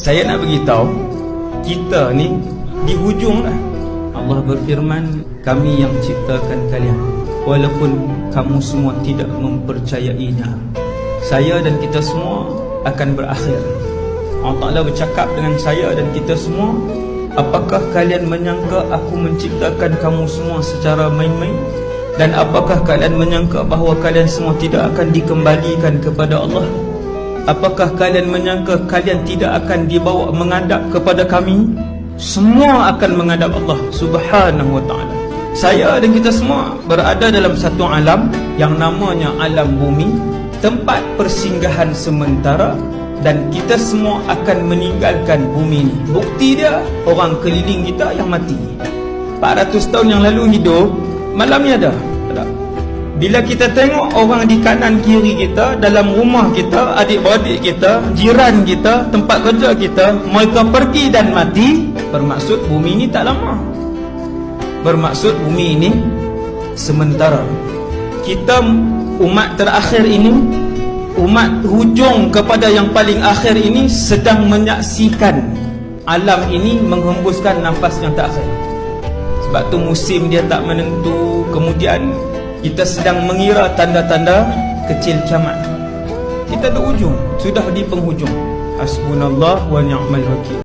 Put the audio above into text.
Saya nak beritahu, kita ni di hujung dah. Allah berfirman, kami yang ciptakan kalian, walaupun kamu semua tidak mempercayainya. Saya dan kita semua akan berakhir. Allah Ta'ala bercakap dengan saya dan kita semua, apakah kalian menyangka aku menciptakan kamu semua secara main-main? Dan apakah kalian menyangka bahawa kalian semua tidak akan dikembalikan kepada Allah? Apakah kalian menyangka kalian tidak akan dibawa menghadap kepada kami? Semua akan menghadap Allah Subhanahu wa ta'ala. Saya dan kita semua berada dalam satu alam yang namanya alam bumi, tempat persinggahan sementara, dan kita semua akan meninggalkan bumi ini. Bukti dia, orang keliling kita yang mati 400 tahun yang lalu hidup, malamnya dah tak. Bila kita tengok orang di kanan kiri kita, dalam rumah kita, adik-beradik kita, jiran kita, tempat kerja kita, mereka pergi dan mati, bermaksud bumi ini tak lama. Bermaksud bumi ini sementara. Kita umat terakhir ini, umat hujung kepada yang paling akhir ini, sedang menyaksikan alam ini menghembuskan nafas yang terakhir. Sebab tu musim dia tak menentu. Kemudian kita sedang mengira tanda-tanda kecil kiamat. Kita di ujung, sudah di penghujung. Hasbunallah wa ni'mal wakil.